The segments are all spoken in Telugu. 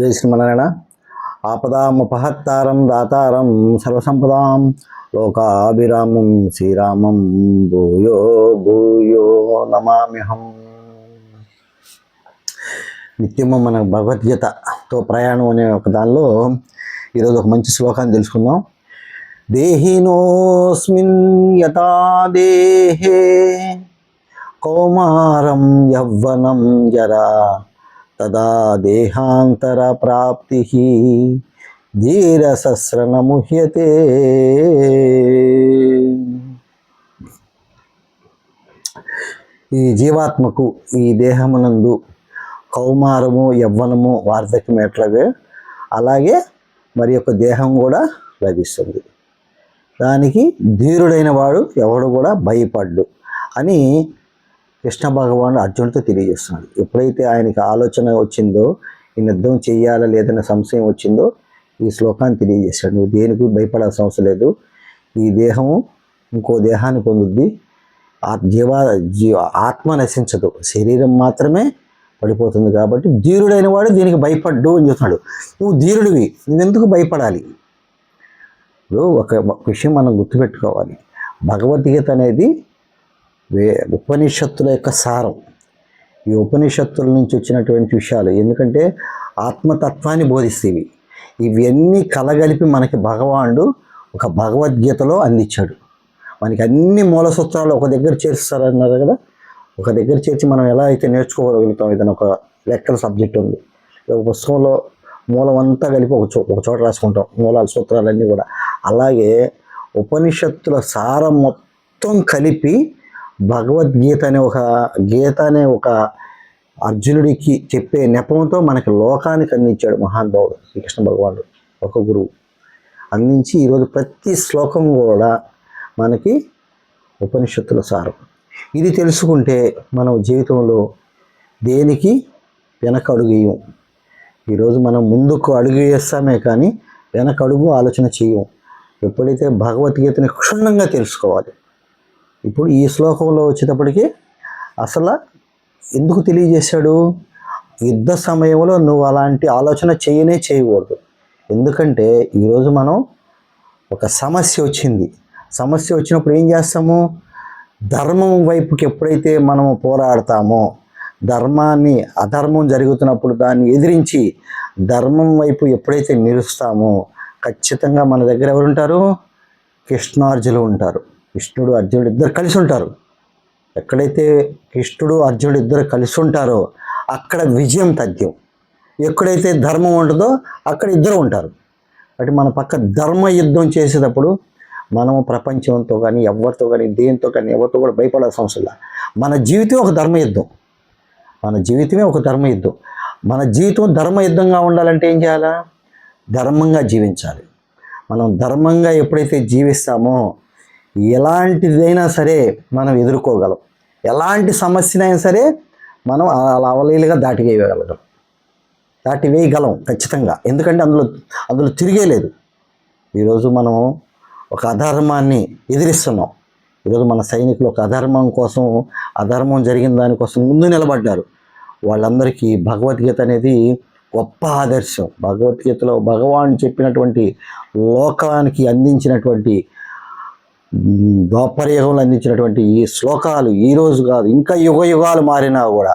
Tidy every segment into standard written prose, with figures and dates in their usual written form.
జై శ్రీమన్నారాయణ. ఆపదామపహత్తారం దాతారం సర్వసంపదాం లోకాభిరామం శ్రీరామం భూయో భూయో నమామ్యహం. నిత్యము మన భగవద్గీతతో ప్రయాణం అనే ఒక దానిలో ఈరోజు ఒక మంచి శ్లోకాన్ని తెలుసుకుందాం. దేహినోస్మిన్ యథా దేహే కౌమారం యవ్వనం జరా తదా దేహాంతర ప్రాప్తి ధీరసస్రన ముహ్యతే. ఈ జీవాత్మకు ఈ దేహమునందు కౌమారము యవ్వనము వార్ధక్యం ఎట్లాగే అలాగే మరి యొక్క దేహం కూడా లభిస్తుంది. దానికి ధీరుడైన వాడు ఎవడు కూడా భయపడ్డు అని కృష్ణ భగవానుడు అర్జునుడితో తెలియజేస్తున్నాడు. ఎప్పుడైతే ఆయనకి ఆలోచన వచ్చిందో ఈ యుద్ధం చెయ్యాలా లేదనే సంశయం వచ్చిందో ఈ శ్లోకాన్ని తెలియజేశాడు. నువ్వు దేనికి భయపడాల్సిన అవసరం లేదు. ఈ దేహము ఇంకో దేహాన్ని పొందుద్ది. ఆత్మ నశించదు, శరీరం మాత్రమే పడిపోతుంది. కాబట్టి ధీరుడైన వాడు దీనికి భయపడ్డు అని చెప్తున్నాడు. నువ్వు ధీరుడివి, నువ్వెందుకు భయపడాలి? ఇప్పుడు ఒక విషయం మనం గుర్తుపెట్టుకోవాలి. భగవద్గీత అనేది ఉపనిషత్తుల యొక్క సారం. ఈ ఉపనిషత్తుల నుంచి వచ్చినటువంటి విషయాలు, ఎందుకంటే ఆత్మతత్వాన్ని బోధిస్తేవి ఇవన్నీ కలగలిపి మనకి భగవానుడు ఒక భగవద్గీతలో అందించాడు. మనకి అన్ని మూల సూత్రాలు ఒక దగ్గర చేరుస్తారన్నారు కదా. ఒక దగ్గర చేర్చి మనం ఎలా అయితే నేర్చుకోగలుగుతాం. ఏదైనా ఒక లెక్కల సబ్జెక్ట్ ఉంది, ఒక పుస్తకంలో మూలం అంతా కలిపి ఒక చోట రాసుకుంటాం, మూలాల సూత్రాలన్నీ కూడా. అలాగే ఉపనిషత్తుల సారం మొత్తం కలిపి భగవద్గీత అనే ఒక అర్జునుడికి చెప్పే నెపంతో మనకి లోకానికి అందించాడు మహానుభావుడు శ్రీకృష్ణ భగవానుడు, ఒక గురువు అందించి ఈరోజు ప్రతి శ్లోకం కూడా మనకి ఉపనిషత్తుల సారం. ఇది తెలుసుకుంటే మనం జీవితంలో దేనికి వెనక అడుగు వేయం. ఈరోజు మనం ముందుకు అడుగు వేస్తామే కానీ వెనక అడుగు ఆలోచన చేయం. ఎప్పుడైతే భగవద్గీతని క్షుణ్ణంగా తెలుసుకోవాలి. ఇప్పుడు ఈ శ్లోకంలో వచ్చేటప్పటికి అసలు ఎందుకు తెలియజేశాడు? యుద్ధ సమయంలో నువ్వు అలాంటి ఆలోచన చేయకూడదు. ఎందుకంటే ఈరోజు మనం ఒక సమస్య వచ్చినప్పుడు ఏం చేస్తాము? ధర్మం వైపుకి ఎప్పుడైతే మనము పోరాడతామో, అధర్మం జరుగుతున్నప్పుడు దాన్ని ఎదిరించి ధర్మం వైపు ఎప్పుడైతే నిలుస్తామో ఖచ్చితంగా మన దగ్గర ఎవరుంటారు? కృష్ణార్జునులు ఉంటారు. కృష్ణుడు అర్జునుడు ఇద్దరు కలిసి ఉంటారు. ఎక్కడైతే కృష్ణుడు అర్జునుడు ఇద్దరు కలిసి ఉంటారో అక్కడ విజయం తథ్యం. ఎక్కడైతే ధర్మం ఉంటుందో అక్కడ ఇద్దరు ఉంటారు. అంటే మన పక్క ధర్మ యుద్ధం చేసేటప్పుడు మనము ప్రపంచంతో కానీ ఎవరితో కానీ దేంతో కానీ ఎవరితో కూడా భయపడాల్సిన అవసరం లేదు. మన జీవితం ఒక ధర్మయుద్ధం. మన జీవితం ధర్మయుద్ధంగా ఉండాలంటే ఏం చేయాలా? ధర్మంగా జీవించాలి. మనం ధర్మంగా ఎప్పుడైతే జీవిస్తామో ఎలాంటిదైనా సరే మనం ఎదుర్కోగలం. ఎలాంటి సమస్యనైనా సరే మనం అలా అవలీలుగా దాటివేయగలం ఖచ్చితంగా. ఎందుకంటే అందులో తిరిగేలేదు. ఈరోజు మనం ఒక అధర్మాన్ని ఎదిరిస్తున్నాం. ఈరోజు మన సైనికులు ఒక అధర్మం జరిగిన దానికోసం ముందు నిలబడ్డారు. వాళ్ళందరికీ భగవద్గీత అనేది గొప్ప ఆదర్శం. భగవద్గీతలో భగవాన్ చెప్పినటువంటి లోకానికి అందించినటువంటి ద్వాపరయుగంలో అందించినటువంటి ఈ శ్లోకాలు ఈరోజు కాదు, ఇంకా యుగాలు మారినా కూడా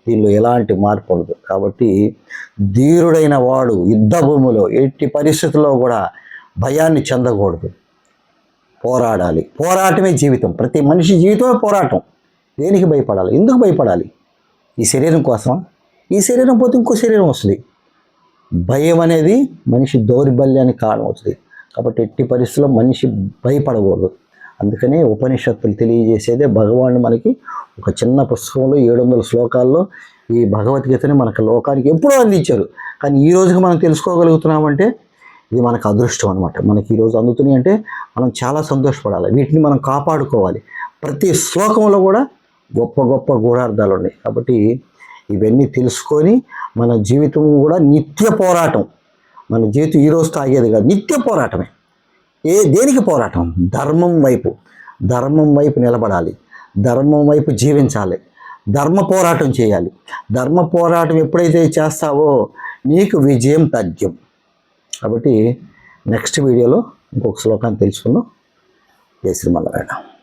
దీనిలో ఎలాంటి మార్పు ఉండదు. కాబట్టి ధీరుడైన వాడు యుద్ధ భూమిలో ఎట్టి పరిస్థితుల్లో కూడా భయాన్ని చెందకూడదు. పోరాడాలి. పోరాటమే జీవితం. ప్రతి మనిషి జీవితమే పోరాటం. దేనికి భయపడాలి? ఎందుకు భయపడాలి? ఈ శరీరం కోసమా? ఈ శరీరం పోతే ఇంకో శరీరం వస్తుంది. భయం అనేది మనిషి దౌర్బల్యానికి కారణం అవుతుంది. కాబట్టి ఎట్టి పరిస్థితుల్లో మనిషి భయపడకూడదు. అందుకనే ఉపనిషత్తులు తెలియజేసేదే భగవానుడు మనకి ఒక చిన్న పుస్తకంలో 700 శ్లోకాల్లో ఈ భగవద్గీతని మనకు లోకానికి ఎప్పుడూ అందించారు. కానీ ఈ రోజుకి మనం తెలుసుకోగలుగుతున్నామంటే ఇది మనకు అదృష్టం అనమాట. మనకి ఈరోజు అందుతున్నాయి అంటే మనం చాలా సంతోషపడాలి. వీటిని మనం కాపాడుకోవాలి. ప్రతి శ్లోకంలో కూడా గొప్ప గొప్ప గూఢార్థాలు ఉన్నాయి. కాబట్టి ఇవన్నీ తెలుసుకొని మన జీవితం కూడా నిత్య పోరాటం. మన జీవితం ఈరోజు తాగేది కాదు, నిత్య పోరాటమే. దేనికి పోరాటం? ధర్మం వైపు నిలబడాలి. ధర్మం వైపు జీవించాలి. ధర్మ పోరాటం చేయాలి. ధర్మ పోరాటం ఎప్పుడైతే చేస్తావో నీకు విజయం తథ్యం. కాబట్టి నెక్స్ట్ వీడియోలో ఇంకొక శ్లోకాన్ని తెలుసుకుందాం. జై శ్రీమన్నారాయణ.